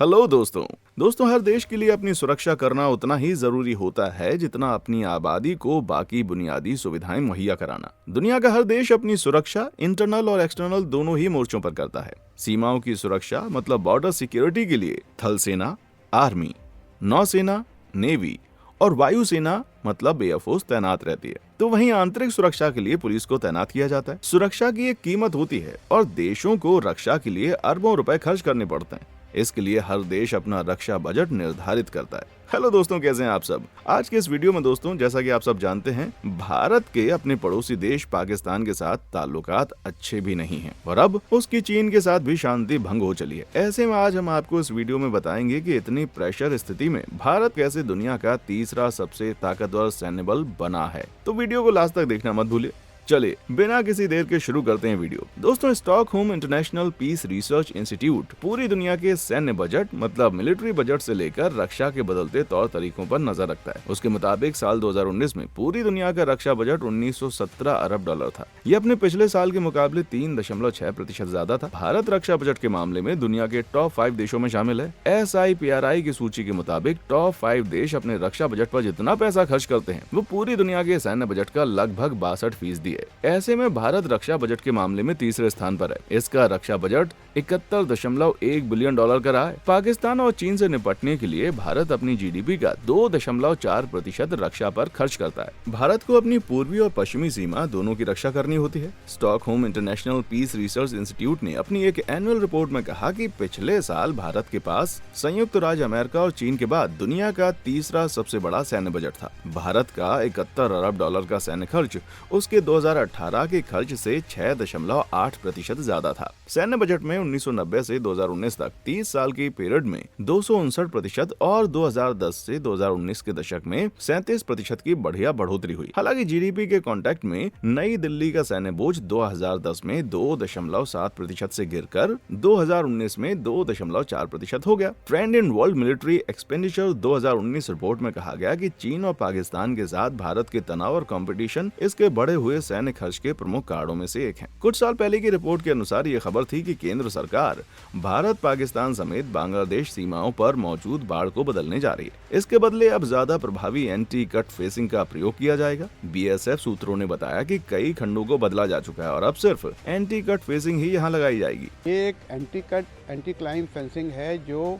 Hello दोस्तों हर देश के लिए अपनी सुरक्षा करना उतना ही जरूरी होता है जितना अपनी आबादी को बाकी बुनियादी सुविधाएं मुहैया कराना। दुनिया का हर देश अपनी सुरक्षा इंटरनल और एक्सटर्नल दोनों ही मोर्चों पर करता है। सीमाओं की सुरक्षा मतलब बॉर्डर सिक्योरिटी के लिए थल सेना, आर्मी, नौसेना, नेवी और वायुसेना मतलब एयरफोर्स तैनात रहती है। तो वहीं आंतरिक सुरक्षा के लिए पुलिस को तैनात किया जाता है। सुरक्षा की एक कीमत होती है और देशों को रक्षा के लिए अरबों रुपए खर्च करने पड़ते हैं। इसके लिए हर देश अपना रक्षा बजट निर्धारित करता है। हेलो दोस्तों, कैसे हैं आप सब। आज के इस वीडियो में दोस्तों, जैसा कि आप सब जानते हैं, भारत के अपने पड़ोसी देश पाकिस्तान के साथ ताल्लुकात अच्छे भी नहीं हैं और अब उसकी चीन के साथ भी शांति भंग हो चली है। ऐसे में आज हम आपको इस वीडियो में बताएंगे कि इतनी प्रेशर स्थिति में भारत कैसे दुनिया का तीसरा सबसे ताकतवर सैन्य बल बना है। तो वीडियो को लास्ट तक देखना मत भूलिए। चलिए बिना किसी देर के शुरू करते हैं वीडियो। दोस्तों, Stockholm International Peace Research Institute पूरी दुनिया के सैन्य बजट मतलब मिलिट्री बजट से लेकर रक्षा के बदलते तौर तरीकों पर नजर रखता है। उसके मुताबिक साल 2019 में पूरी दुनिया का रक्षा बजट 1917 अरब डॉलर था। यह अपने पिछले साल के मुकाबले 3.6% ज्यादा था। भारत रक्षा बजट के मामले में दुनिया के टॉप 5 देशों में शामिल है। SIPRI की सूची के मुताबिक टॉप 5 देश अपने रक्षा बजट पर जितना पैसा खर्च करते हैं वो पूरी दुनिया के सैन्य बजट का लगभग 62% है। ऐसे में भारत रक्षा बजट के मामले में तीसरे स्थान पर है। इसका रक्षा बजट 71.1 बिलियन डॉलर का रहा है। पाकिस्तान और चीन से निपटने के लिए भारत अपनी GDP का 2.4% रक्षा पर खर्च करता है। भारत को अपनी पूर्वी और पश्चिमी सीमा दोनों की रक्षा करनी होती है। Stockholm International Peace Research Institute ने अपनी एक एनुअल रिपोर्ट में कहा कि पिछले साल भारत के पास संयुक्त राज्य अमेरिका और चीन के बाद दुनिया का तीसरा सबसे बड़ा सैन्य बजट था। भारत का 71 अरब डॉलर का सैन्य खर्च उसके 2018 के खर्च से 6.8% ज्यादा था। सैन्य बजट में 1990 से 2019 तक 30 साल की पीरियड में 259% और 2010 से 2019 के दशक में 37% की बढ़िया बढ़ोतरी हुई। हालांकि GDP के कॉन्टेक्ट में नई दिल्ली का सैन्य बोझ 2010 में 2.7% से गिरकर 2019 में 2.4% हो गया। Trend in world military expenditure 2019 report में कहा गया कि चीन और पाकिस्तान के साथ भारत के तनाव और कंपटीशन इसके बढ़े हुए सैन्य खर्च के प्रमुख कारणों में से एक है। कुछ साल पहले की रिपोर्ट के अनुसार ये खबर थी कि केंद्र सरकार भारत पाकिस्तान समेत बांग्लादेश सीमाओं पर मौजूद बाढ़ को बदलने जा रही है। इसके बदले अब ज्यादा प्रभावी एंटी कट फेसिंग का प्रयोग किया जाएगा। BSF सूत्रों ने बताया कि कई खंडों को बदला जा चुका है और अब सिर्फ एंटी कट फेसिंग ही यहाँ लगाई जाएगी। ये एक anti cut anti climb fencing है जो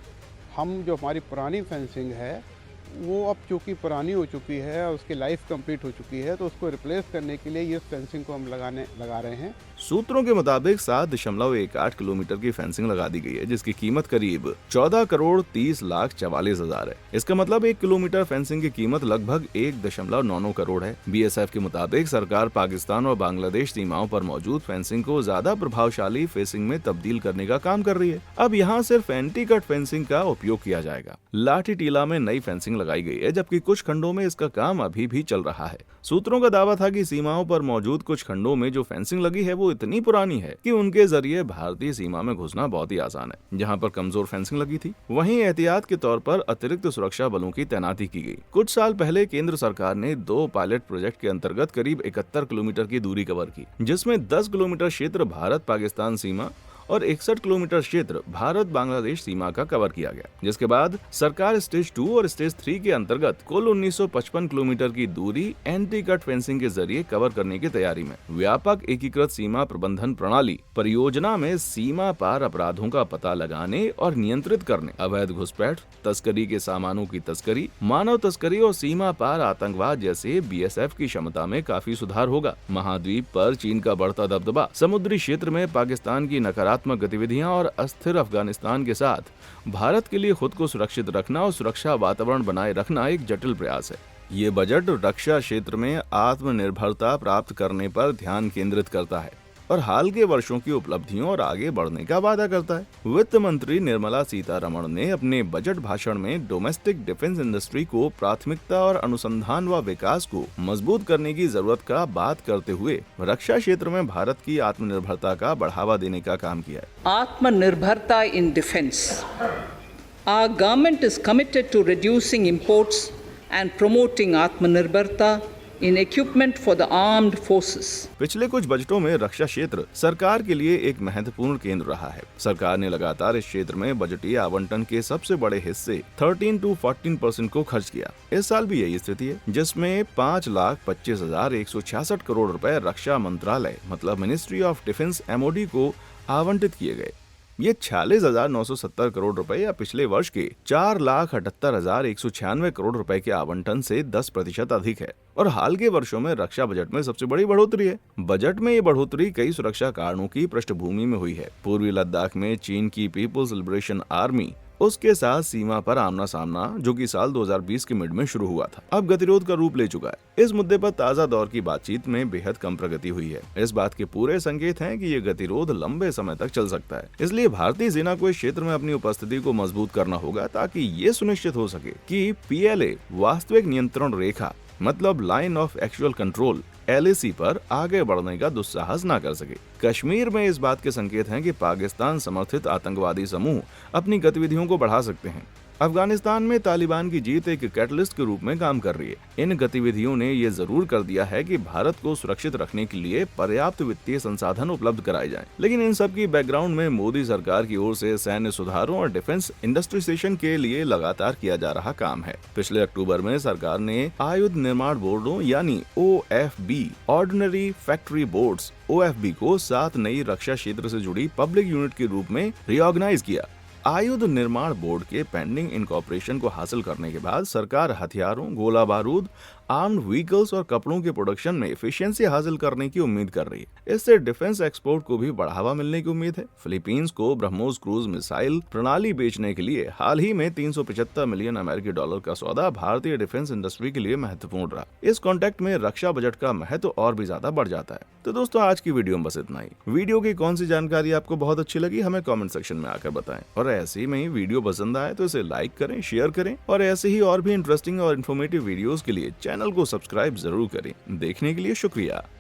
हमारी पुरानी फेंसिंग है वो अब चूँकि पुरानी हो चुकी है और उसकी लाइफ कंप्लीट हो चुकी है, तो उसको रिप्लेस करने के लिए ये फेंसिंग को हम लगा रहे हैं। सूत्रों के मुताबिक 7.18 किलोमीटर की फेंसिंग लगा दी गई है, जिसकी कीमत करीब 14,30,44,000 है। इसका मतलब 1 किलोमीटर फेंसिंग की कीमत लगभग 1.99 करोड़ है। BSF के मुताबिक सरकार पाकिस्तान और बांग्लादेश सीमाओं पर मौजूद फेंसिंग को ज्यादा प्रभावशाली फेंसिंग में तब्दील करने का काम कर रही है। अब यहाँ सिर्फ एंटी कट फेंसिंग का उपयोग किया जाएगा। लाठी टीला में नई फेंसिंग लगाई गई है, जबकि कुछ खंडों में इसका काम अभी भी चल रहा है। सूत्रों का दावा था कि सीमाओं पर मौजूद कुछ खंडों में जो फेंसिंग लगी है वो इतनी पुरानी है कि उनके जरिए भारतीय सीमा में घुसना बहुत ही आसान है। जहां पर कमजोर फेंसिंग लगी थी वहीं एहतियात के तौर पर अतिरिक्त सुरक्षा बलों की तैनाती की गई। कुछ साल पहले केंद्र सरकार ने 2 पायलट प्रोजेक्ट के अंतर्गत करीब 71 किलोमीटर की दूरी कवर की, जिसमें 10 किलोमीटर क्षेत्र भारत पाकिस्तान सीमा और 61 किलोमीटर क्षेत्र भारत बांग्लादेश सीमा का कवर किया गया। जिसके बाद सरकार स्टेज 2 और स्टेज 3 के अंतर्गत कुल 1955 किलोमीटर की दूरी एंटी कट फेंसिंग के जरिए कवर करने की तैयारी में। व्यापक एकीकृत सीमा प्रबंधन प्रणाली परियोजना में सीमा पार अपराधों का पता लगाने और नियंत्रित करने, अवैध घुसपैठ, तस्करी के सामानों की तस्करी, मानव तस्करी और सीमा पार आतंकवाद जैसे BSF की क्षमता में काफी सुधार होगा। महाद्वीप पर चीन का बढ़ता दबदबा, समुद्री क्षेत्र में पाकिस्तान की नकारात्मक गतिविधियां और अस्थिर अफगानिस्तान के साथ भारत के लिए खुद को सुरक्षित रखना और सुरक्षा वातावरण बनाए रखना एक जटिल प्रयास है। ये बजट रक्षा क्षेत्र में आत्मनिर्भरता प्राप्त करने पर ध्यान केंद्रित करता है और हाल के वर्षों की उपलब्धियों और आगे बढ़ने का वादा करता है। वित्त मंत्री निर्मला सीतारमण ने अपने बजट भाषण में डोमेस्टिक डिफेंस इंडस्ट्री को प्राथमिकता और अनुसंधान व विकास को मजबूत करने की जरूरत का बात करते हुए रक्षा क्षेत्र में भारत की आत्मनिर्भरता का बढ़ावा देने का काम किया है। आत्मनिर्भरता in defence. Our government is committed to reducing imports and promoting Atmanirbharta in equipment for the armed forces. पिछले कुछ बजटों में रक्षा क्षेत्र सरकार के लिए एक महत्वपूर्ण केंद्र रहा है। सरकार ने लगातार इस क्षेत्र में बजटीय आवंटन के सबसे बड़े हिस्से 13 to 14% को खर्च किया। इस साल भी यही स्थिति है, जिसमें 5,25,166 करोड़ रुपए रक्षा मंत्रालय मतलब मिनिस्ट्री ऑफ डिफेंस MOD को आवंटित किए गए। ये 46,970 करोड़ रुपए या पिछले वर्ष के 4,78,196 करोड़ रुपए के आवंटन से 10% अधिक है और हाल के वर्षों में रक्षा बजट में सबसे बड़ी बढ़ोतरी है। बजट में ये बढ़ोतरी कई सुरक्षा कारणों की पृष्ठभूमि में हुई है। पूर्वी लद्दाख में चीन की पीपुल्स लिबरेशन आर्मी उसके साथ सीमा पर आमना सामना जो कि साल 2020 के मिड में शुरू हुआ था, अब गतिरोध का रूप ले चुका है। इस मुद्दे पर ताजा दौर की बातचीत में बेहद कम प्रगति हुई है। इस बात के पूरे संकेत हैं कि ये गतिरोध लंबे समय तक चल सकता है। इसलिए भारतीय सेना को इस क्षेत्र में अपनी उपस्थिति को मजबूत करना होगा ताकि ये सुनिश्चित हो सके कि PLA वास्तविक नियंत्रण रेखा मतलब line of actual control LAC पर आगे बढ़ने का दुस्साहस न कर सके। कश्मीर में इस बात के संकेत हैं कि पाकिस्तान समर्थित आतंकवादी समूह अपनी गतिविधियों को बढ़ा सकते हैं। अफगानिस्तान में तालिबान की जीत एक कैटलिस्ट के रूप में काम कर रही है। इन गतिविधियों ने ये जरूर कर दिया है कि भारत को सुरक्षित रखने के लिए पर्याप्त वित्तीय संसाधन उपलब्ध कराए जाएं। लेकिन इन सब की बैकग्राउंड में मोदी सरकार की ओर से सैन्य सुधारों और डिफेंस इंडस्ट्रियलाइजेशन के लिए लगातार किया जा रहा काम है। पिछले अक्टूबर में सरकार ने आयुध निर्माण बोर्डों यानी OFB ordinary factory boards OFB को 7 नई रक्षा क्षेत्र से जुड़ी पब्लिक यूनिट के रूप में रिऑर्गेनाइज किया। आयुध निर्माण बोर्ड के पेंडिंग इनकॉर्पोरेशन को हासिल करने के बाद सरकार हथियारों, गोला बारूद, आर्म्ड व्हीकल्स और कपड़ों के प्रोडक्शन में एफिशिएंसी हासिल करने की उम्मीद कर रही है। इससे डिफेंस एक्सपोर्ट को भी बढ़ावा मिलने की उम्मीद है। फिलीपींस को ब्रह्मोस क्रूज मिसाइल प्रणाली बेचने के लिए हाल ही में 375 मिलियन अमेरिकी डॉलर का सौदा भारतीय डिफेंस इंडस्ट्री के लिए महत्वपूर्ण रहा। इस कॉन्टेक्ट में रक्षा बजट का महत्व और भी ज्यादा बढ़ जाता है। तो दोस्तों, आज की वीडियो में बस इतना ही। वीडियो की कौन सी जानकारी आपको बहुत अच्छी लगी हमें कमेंट सेक्शन में आकर बताएं और ऐसे में ही वीडियो पसंद आए तो इसे लाइक करें, शेयर करें और ऐसे ही और भी इंटरेस्टिंग और इन्फॉर्मेटिव वीडियोस के लिए चैनल को सब्सक्राइब जरूर करें। देखने के लिए शुक्रिया।